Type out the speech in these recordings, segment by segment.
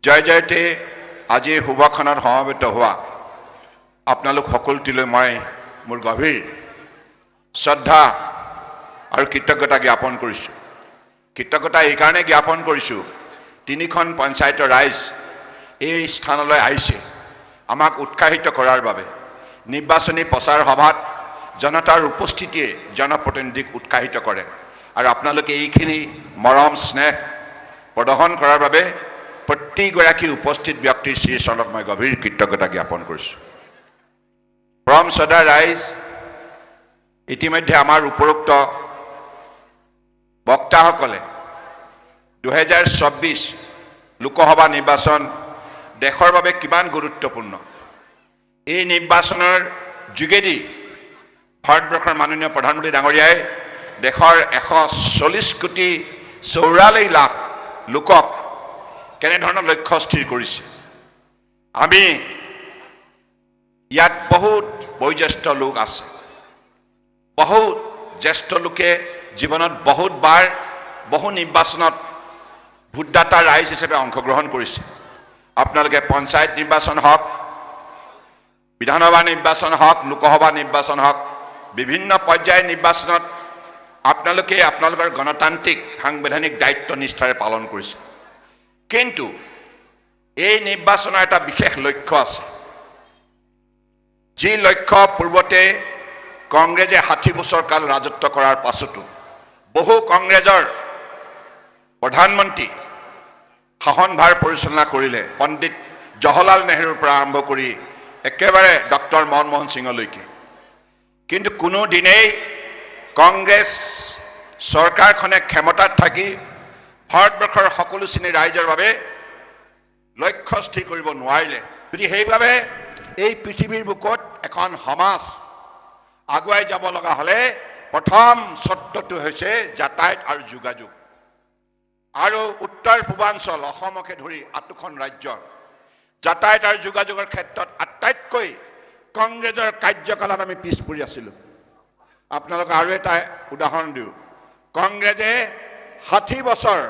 জয় জয়তে আজি সভাখনত সমবেত হোৱা আপোনালোক সকলোটিলৈ মই মোৰ গভীৰ শ্ৰদ্ধা আৰু কৃতজ্ঞতা জ্ঞাপন কৰিছোঁ। কৃতজ্ঞতা এইকাৰণে জ্ঞাপন কৰিছোঁ, তিনিখন পঞ্চায়তৰ ৰাইজ এই স্থানলৈ আহিছে আমাক উৎসাহিত কৰাৰ বাবে। নিৰ্বাচনী প্ৰচাৰ সভাত জনতাৰ উপস্থিতিয়ে জনপ্ৰতিনিধিক উৎসাহিত কৰে আৰু আপোনালোকে এইখিনি মৰম স্নেহ প্ৰদৰ্শন কৰাৰ বাবে প্ৰতিগৰাকী উপস্থিত ব্যক্তিৰ শ্ৰীচৰণক মই গভীৰ কৃতজ্ঞতা জ্ঞাপন কৰিছোঁ। পৰম শ্ৰদ্ধা ৰাইজ, ইতিমধ্যে আমাৰ উপৰোক্ত বক্তাসকলে 2024 লোকসভা নিৰ্বাচন দেশৰ বাবে কিমান গুৰুত্বপূৰ্ণ, এই নিৰ্বাচনৰ যোগেদি ভাৰতবৰ্ষৰ মাননীয় প্ৰধানমন্ত্ৰী ডাঙৰীয়াই দেশৰ 140 কোটি 44 লাখ লোকক কেনেধৰণৰ লক্ষ্য স্থিৰ কৰিছে। আমি ইয়াত বহুত বয়োজ্যেষ্ঠ লোক আছে, বহুত জ্যেষ্ঠ লোকে জীৱনত বহুতবাৰ বহু নিৰ্বাচনত ভোটদাতা ৰাইজ হিচাপে অংশগ্ৰহণ কৰিছে। আপোনালোকে পঞ্চায়ত নিৰ্বাচন হওক, বিধানসভা নিৰ্বাচন হওক, লোকসভা নিৰ্বাচন হওক, বিভিন্ন পৰ্যায়ৰ নিৰ্বাচনত আপোনালোকে আপোনালোকৰ গণতান্ত্ৰিক সাংবিধানিক দায়িত্ব নিষ্ঠাৰে পালন কৰিছে। কিন্তু এই নিৰ্বাচনৰ এটা বিশেষ লক্ষ্য আছে, যি লক্ষ্য পূৰ্বতে কংগ্ৰেছে 60 বছৰ কাল ৰাজত্ব কৰাৰ পাছতো বহু কংগ্ৰেছৰ প্ৰধানমন্ত্ৰী শাসনভাৰ পৰিচালনা কৰিলে, পণ্ডিত জৱাহৰলাল নেহৰুৰ পৰা আৰম্ভ কৰি একেবাৰে ডক্টৰ মনমোহন সিঙলৈকে। কিন্তু কোনো দিনেই কংগ্ৰেছ চৰকাৰখনে ক্ষমতাত থাকি ভাৰতবৰ্ষৰ সকলো শ্ৰেণীৰ ৰাইজৰ বাবে লক্ষ্য স্থিৰ কৰিব নোৱাৰিলে। যদি সেইবাবে এই পৃথিৱীৰ বুকত এখন সমাজ আগুৱাই যাব লগা হ'লে প্ৰথম চৰ্তটো হৈছে যাতায়াত আৰু যোগাযোগ। আৰু উত্তৰ পূৰ্বাঞ্চল অসমকে ধৰি 8খন ৰাজ্যৰ যাতায়াত আৰু যোগাযোগৰ ক্ষেত্ৰত আটাইতকৈ কংগ্ৰেছৰ কাৰ্যকালত আমি পিছ পৰি আছিলোঁ। আপোনালোকে আৰু এটা উদাহৰণ দিওঁ, কংগ্ৰেছে 60 বছৰ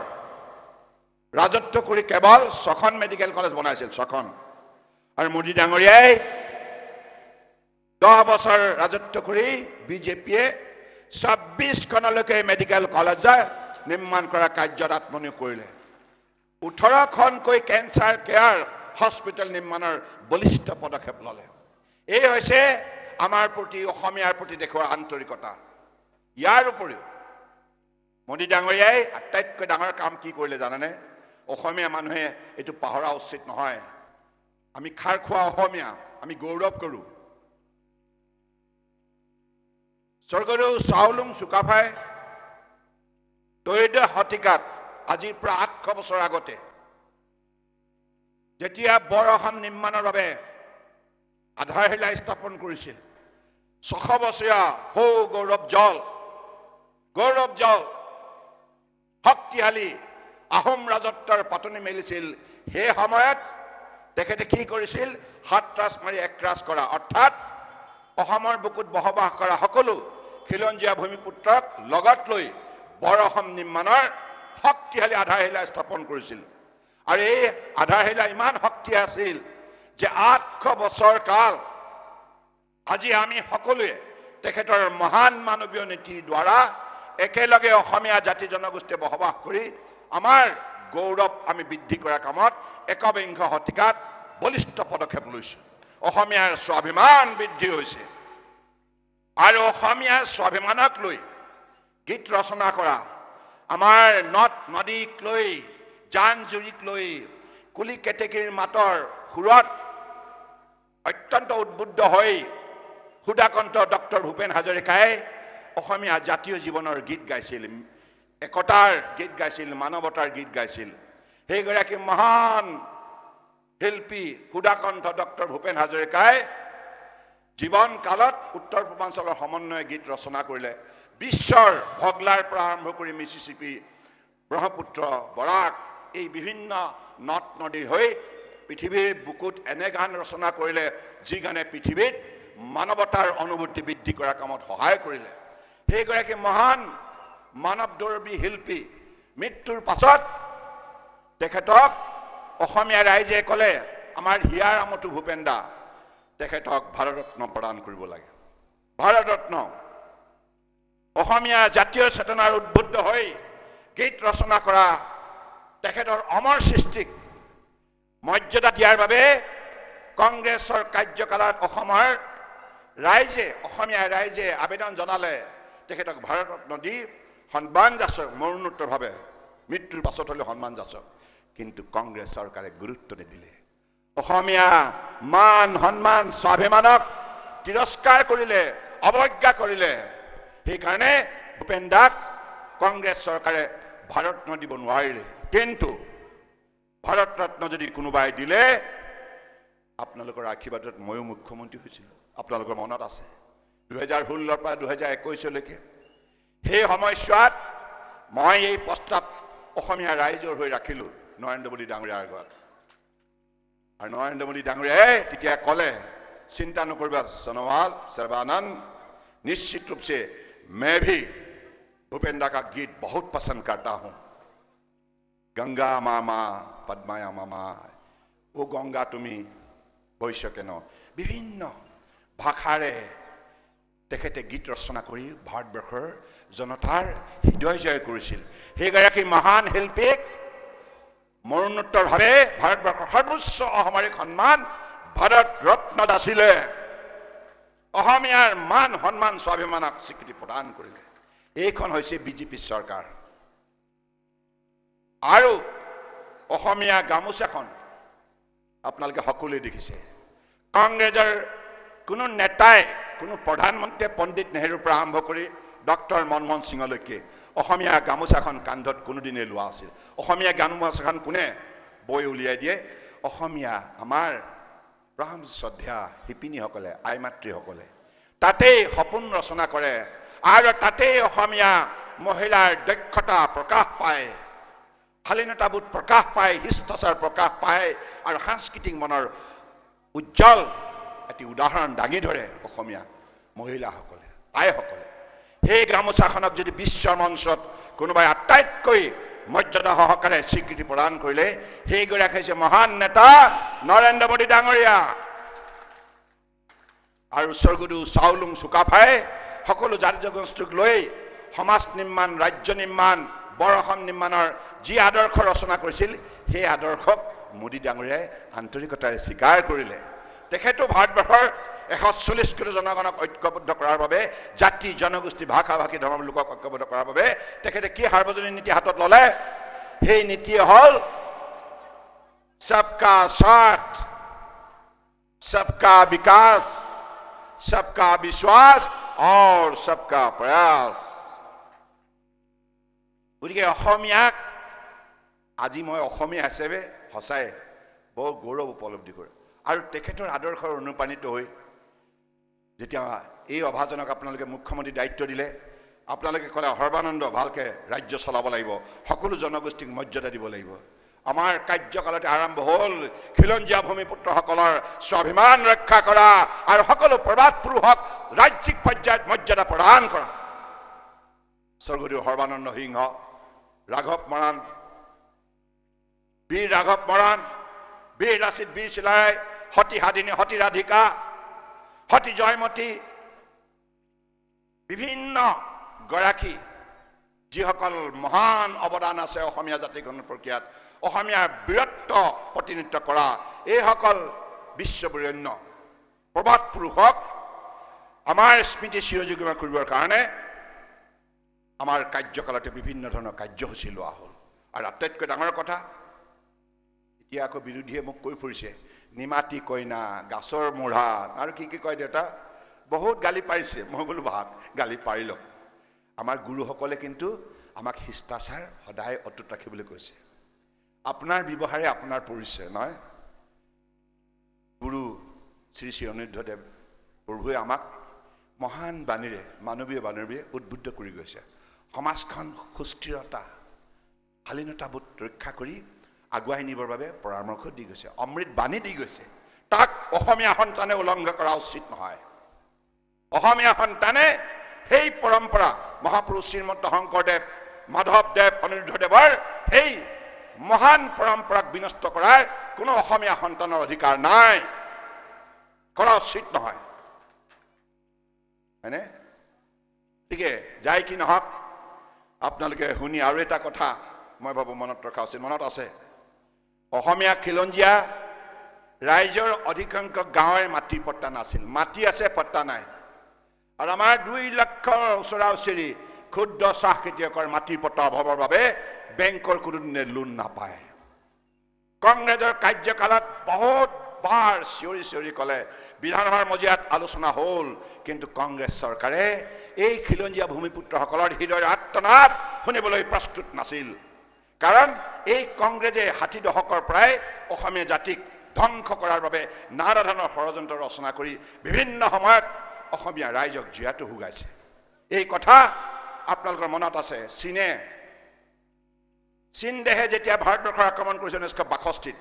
ৰাজত্ব কৰি কেৱল 6খন মেডিকেল কলেজ বনাইছিল, 6খন। আৰু মোদী ডাঙৰীয়াই 10 বছৰ ৰাজত্ব কৰি বিজেপিয়ে 26খনলৈকে মেডিকেল কলেজ নিৰ্মাণ কৰা কাৰ্যত আত্মনিয়োগ কৰিলে। 18খনকৈ কেঞ্চাৰ কেয়াৰ হস্পিটেল নিৰ্মাণৰ বলিষ্ঠ পদক্ষেপ ল'লে। এই হৈছে আমাৰ প্ৰতি, অসমীয়াৰ প্ৰতি দেখুওৱা আন্তৰিকতা। ইয়াৰ উপৰিও মোদী ডাঙৰীয়াই আটাইতকৈ ডাঙৰ কাম কি কৰিলে জানেনে? অসমীয়া মানুহে এইটো পাহৰা উচিত নহয়। আমি খাৰ খোৱা অসমীয়া, আমি গৌৰৱ কৰোঁ। স্বৰ্গদেউ চাওলুং চুকাফাই ত্ৰয়োদশ শতিকাত আজিৰ পৰা 800 বছৰ আগতে যেতিয়া বৰ অসম নিৰ্মাণৰ বাবে আধাৰশিলা স্থাপন কৰিছিল, 600 বছৰীয়া সৌ গৌৰৱ জল শক্তিশালী আহোম ৰাজত্বৰ পাতনি মেলিছিল। সেই সময়ত তেখেতে কি কৰিছিল? 7 ৰাজ মাৰি 1 ৰাজ কৰা, অৰ্থাৎ অসমৰ বুকুত বসবাস কৰা সকলো খিলঞ্জীয়া ভূমিপুত্ৰক লগত লৈ বৰ অসম নিৰ্মাণৰ শক্তিশালী আধাৰশিলা স্থাপন কৰিছিল। আৰু এই আধাৰশিলা ইমান শক্তি আছিল যে 800 বছৰ কাল আজি আমি সকলোৱে তেখেতৰ মহান মানৱীয় নীতিৰ দ্বাৰা একেলগে অসমীয়া জাতি জনগোষ্ঠীয়ে বসবাস কৰি আমাৰ গৌৰৱ আমি বৃদ্ধি কৰাৰ কামত 21 শতিকাত বলিষ্ঠ পদক্ষেপ লৈছোঁ। অসমীয়াৰ স্বাভিমান বৃদ্ধি হৈছে আৰু অসমীয়াৰ স্বাভিমানক লৈ গীত ৰচনা কৰা, আমাৰ নদ নদীক লৈ, জান জুৰিক লৈ, কুলি কেতেকীৰ মাতৰ সুৰত অত্যন্ত উদ্বুদ্ধ হৈ সুধাকন্ত ডক্টৰ ভূপেন হাজৰিকাই অসমীয়া জাতীয় জীৱনৰ গীত গাইছিল, একতাৰ গীত গাইছিল, মানৱতাৰ গীত গাইছিল। সেইগৰাকী মহান শিল্পী সুধাকন্ত ডক্টৰ ভূপেন হাজৰিকাই জীৱন কালত উত্তৰ পূৰ্বাঞ্চলৰ সমন্বয় গীত ৰচনা কৰিলে। বিশ্বৰ ভগলাৰ পৰা আৰম্ভ কৰি মিছিছিপি, ব্ৰহ্মপুত্ৰ, বৰাক, এই বিভিন্ন নদ নদীৰ হৈ পৃথিৱীৰ বুকুত এনে গান ৰচনা কৰিলে যি গানে পৃথিৱীত মানৱতাৰ অনুভূতি বৃদ্ধি কৰাৰ কামত সহায় কৰিলে। সেইগৰাকী মহান মানৱদৰ্বী শিল্পী মৃত্যুৰ পাছত তেখেতক অসমীয়া ৰাইজে ক'লে আমাৰ হিয়াৰ আমঠু ভূপেন দা তেখেতক ভাৰতৰত্ন প্ৰদান কৰিব লাগে। ভাৰতৰত্ন অসমীয়া জাতীয় চেতনাৰ উদ্বুদ্ধ হৈ গীত ৰচনা কৰা তেখেতৰ অমৰ সৃষ্টিক মৰ্যাদা দিয়াৰ বাবে কংগ্ৰেছৰ কাৰ্যকালত অসমৰ ৰাইজে অসমীয়া ৰাইজে আবেদন জনালে তেখেতক ভাৰতৰত্ন দি সন্মান যাচক, মৰণোত্তৰভাৱে মৃত্যুৰ পাছত হ'লে সন্মান যাচক। কিন্তু কংগ্ৰেছ চৰকাৰে গুৰুত্ব নিদিলে, অসমীয়া মান সন্মান স্বাভিমানক তিৰস্কাৰ কৰিলে, অৱজ্ঞা কৰিলে। সেইকাৰণে ভূপেন দাক কংগ্ৰেছ চৰকাৰে ভাৰতৰত্ন দিব নোৱাৰিলে। কিন্তু ভাৰতৰত্ন যদি কোনোবাই দিলে, আপোনালোকৰ আশীৰ্বাদত ময়ো মুখ্যমন্ত্ৰী হৈছিলোঁ, আপোনালোকৰ মনত আছে 2016 পৰা 2021লৈকে। সেই সময়ছোৱাত মই এই প্ৰস্তাৱ অসমীয়া ৰাইজৰ হৈ ৰাখিলোঁ নৰেন্দ্ৰ মোদী ডাঙৰীয়াৰ আগত। আৰু নৰেন্দ্ৰ মোদী ডাঙৰীয়াই তেতিয়া ক'লে, চিন্তা নকৰিবা সোণোৱাল सर्बानंद, निश्चित रूप से मैं भी भूपेन दा का गीत बहुत पसंद करता हूं। गंगा मामा पद्माया मामा, ओ गंगा তুমি বৈশ্য কেন, বিভিন্ন ভাষাৰে তেখেতে গীত ৰচনা কৰি ভাৰতবৰ্ষৰ জনতাৰ হৃদয় জয় কৰিছিল। সেইগৰাকী মহান শিল্পীক মৰণোত্তৰভাৱে ভাৰতবৰ্ষৰ সৰ্বোচ্চ অসামৰিক সন্মান ভাৰত ৰত্ন দাছিলে। অসমীয়াৰ মান সন্মান স্বাভিমানক স্বীকৃতি প্ৰদান কৰিলে। এইখন হৈছে বিজেপি চৰকাৰ। আৰু অসমীয়া গামোচাখন আপোনালোকে সকলোৱে দেখিছে, কংগ্ৰেছৰ কোনো নেতাই, কোনো প্ৰধানমন্ত্ৰীয়ে পণ্ডিত নেহৰুৰ পৰা আৰম্ভ কৰি ডক্টৰ মনমোহন সিঙলৈকে অসমীয়া গামোচাখন কান্ধত কোনোদিনে লোৱা আছিল। অসমীয়া গামোচাখন কোনে বৈ উলিয়াই দিয়ে? অসমীয়া আমাৰ প্ৰাণ শ্ৰদ্ধা শিপিনীসকলে, আই মাতৃসকলে তাতেই সপোন ৰচনা কৰে আৰু তাতেই অসমীয়া মহিলাৰ দক্ষতা প্ৰকাশ পায়, শালীনতাবোধ প্ৰকাশ পায়, শিষ্টাচাৰ প্ৰকাশ পায় আৰু সাংস্কৃতিক মনৰ উজ্জ্বল এটি উদাহৰণ দাঙি ধৰে অসমীয়া মহিলাসকলে, আইসকলে। সেই গামোচাখনক যদি বিশ্বৰ মঞ্চত কোনোবাই আটাইতকৈ মৰ্যাদা সহকাৰে স্বীকৃতি প্ৰদান কৰিলে, সেইগৰাকী হৈছে মহান নেতা নৰেন্দ্ৰ মোদী ডাঙৰীয়া। আৰু স্বৰ্গদু চাওলুং চুকাফাই সকলো জাতি জনগোষ্ঠীক লৈ সমাজ নিৰ্মাণ, ৰাজ্য নিৰ্মাণ, বৰ অসম নিৰ্মাণৰ যি আদৰ্শ ৰচনা কৰিছিল, সেই আদৰ্শক মোদী ডাঙৰীয়াই আন্তৰিকতাৰে স্বীকাৰ কৰিলে। তেখেতো ভাৰতবৰ্ষৰ 140 কোটি জনগণক ঐক্যবদ্ধ কৰাৰ বাবে, জাতি জনগোষ্ঠী ভাষা ভাষী ধৰ্মৰ লোকক ঐক্যবদ্ধ কৰাৰ বাবে তেখেতে কি সাৰ্বজনীন নীতি হাতত ল'লে? সেই নীতি হ'ল সবকা সাথ, সবকা বিকাশ, সবকা বিশ্বাস আৰু সবকা প্ৰয়াস। গতিকে অসমীয়াক আজি মই অসমীয়া হিচাপে সঁচাই বৰ গৌৰৱ উপলব্ধি কৰোঁ। আৰু তেখেতৰ আদৰ্শৰ অনুপ্ৰাণিত হৈ যেতিয়া এই অভাজনক আপোনালোকে মুখ্যমন্ত্ৰী দায়িত্ব দিলে, আপোনালোকে ক'লে সৰ্বানন্দ ভালকে ৰাজ্য চলাব লাগিব, সকলো জনগোষ্ঠীক মৰ্যাদা দিব লাগিব। আমাৰ কাৰ্যকালতে আৰম্ভ হ'ল খিলঞ্জীয়া ভূমিপুত্ৰসকলৰ স্বাভিমান ৰক্ষা কৰা আৰু সকলো প্ৰবাদ পুৰুষক ৰাজ্যিক পৰ্যায়ত মৰ্যাদা প্ৰদান কৰা। স্বৰ্গদেউ সৰ্বানন্দ সিংহ, ৰাঘৱ মৰাণ, বীৰ ৰাঘৱ মৰাণ, বীৰ লাচিত, বীৰ চিলাৰায়, সতী সাধিনী, সতী ৰাধিকা, সতী জয়মতী, বিভিন্ন গৰাকী যিসকল মহান অৱদান আছে অসমীয়া জাতিগঠন প্ৰক্ৰিয়াত, অসমীয়াৰ বীৰত্ব প্ৰতিনিধিত্ব কৰা এইসকল বিশ্ববৰেণ্য প্ৰবাদ পুৰুষক আমাৰ স্মৃতি চিৰজীৱন কৰিবৰ কাৰণে আমাৰ কাৰ্যকালতে বিভিন্ন ধৰণৰ কাৰ্যসূচী লোৱা হ'ল। আৰু আটাইতকৈ ডাঙৰ কথা, এতিয়া আকৌ বিৰোধীয়ে মোক কৈ ফুৰিছে নিমাতী কইনা, গাছৰ মূঢ়া আৰু কি কি কয় দেউতা, বহুত গালি পাৰিছে। মই বোলো ভাত গালি পাৰিলক। আমাৰ গুৰুসকলে কিন্তু আমাক শিষ্টাচাৰ সদায় অটুট ৰাখিবলৈ কৈছে। আপোনাৰ ব্যৱহাৰে আপোনাৰ পৰিচয় নহয়। গুৰু শ্ৰী শ্ৰী অনিৰুদ্ধদেৱ প্ৰভুৱে আমাক মহান বাণীৰে, মানৱীয় বাণীৰে উদ্বুদ্ধ কৰি গৈছে। সমাজখন সুস্থিৰতা, শালীনতাবোধ ৰক্ষা কৰি আগুৱাই নিবৰ বাবে পৰামৰ্শ দি গৈছে, অমৃত বাণী দি গৈছে। তাক অসমীয়া সন্তানে উলংঘন কৰা উচিত নহয়। অসমীয়া সন্তানে সেই পৰম্পৰা, মহাপুৰুষ শ্ৰীমন্ত শংকৰদেৱ, মাধৱদেৱ, অনিৰুদ্ধদেৱৰ সেই মহান পৰম্পৰাক বিনষ্ট কৰাৰ কোনো অসমীয়া সন্তানৰ অধিকাৰ নাই, কৰা উচিত নহয়, হয়নে? গতিকে যাই কি নহওক, আপোনালোকে শুনি আৰু এটা কথা মই ভাবো মনত ৰখা উচিত। মনত আছে অসমীয়া খিলঞ্জীয়া ৰাইজৰ অধিকাংশ গাঁৱৰ মাটি পট্টা নাছিল, মাটি আছে পট্টা নাই। আৰু আমাৰ 2 লাখৰ ওচৰা ওচৰি ক্ষুদ্ৰ চাহ খেতিয়কৰ মাটি পট্টা অভাৱৰ বাবে বেংকৰ কোনোদিনে লোন নাপায়। কংগ্ৰেছৰ কাৰ্যকালত বহুত বাৰ চিঞৰি চিঞৰি ক'লে, বিধানসভাৰ মজিয়াত আলোচনা হ'ল, কিন্তু কংগ্ৰেছ চৰকাৰে এই খিলঞ্জীয়া ভূমিপুত্ৰসকলৰ হৃদয়ৰ আৰ্তনাদ শুনিবলৈ প্ৰস্তুত নাছিল। কাৰণ এই কংগ্ৰেছে 60 দশকৰ পৰাই অসমীয়া জাতিক ধ্বংস কৰাৰ বাবে নানা ধৰণৰ ষড়যন্ত্ৰ ৰচনা কৰি বিভিন্ন সময়ত অসমীয়া ৰাইজক জীয়াতু হুগাইছে। এই কথা আপোনালোকৰ মনত আছে। চীন দেশে যেতিয়া ভাৰতবৰ্ষৰ আক্ৰমণ কৰিছিল 1962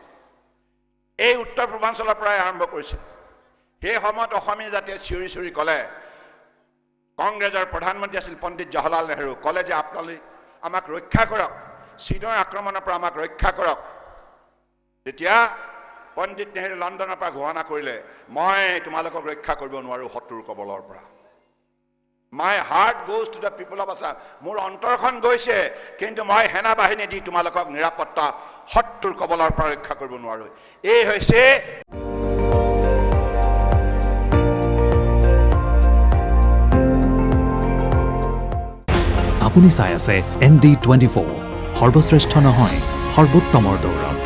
এই উত্তৰ পূৰ্বাঞ্চলৰ পৰাই আৰম্ভ কৰিছিল। সেই সময়ত অসমীয়া জাতিয়ে চিঞৰি চিঞৰি ক'লে, কংগ্ৰেছৰ প্ৰধানমন্ত্ৰী আছিল পণ্ডিত জৱাহৰলাল নেহৰু, ক'লে যে আপোনালোকে আমাক ৰক্ষা কৰক, চীনৰ আক্ৰমণৰ পৰা আমাক ৰক্ষা কৰক। তেতিয়া পণ্ডিত নেহৰু লণ্ডনৰ পৰা ঘোষণা কৰিলে, মই তোমালোকক ৰক্ষা কৰিব নোৱাৰো শত্ৰুৰ কবলৰ পৰা। My heart goes to the people of Assam. মোৰ অন্তৰখন গৈছে, কিন্তু মই সেনা বাহিনী দি তোমালোকক নিৰাপত্তা শত্ৰুৰ কবলৰ পৰা ৰক্ষা কৰিব নোৱাৰো। এই হৈছে আপুনি চাই আছে ND24, সৰ্বশ্ৰেষ্ঠ নহয় সৰ্বোত্তমৰ দৌৰ।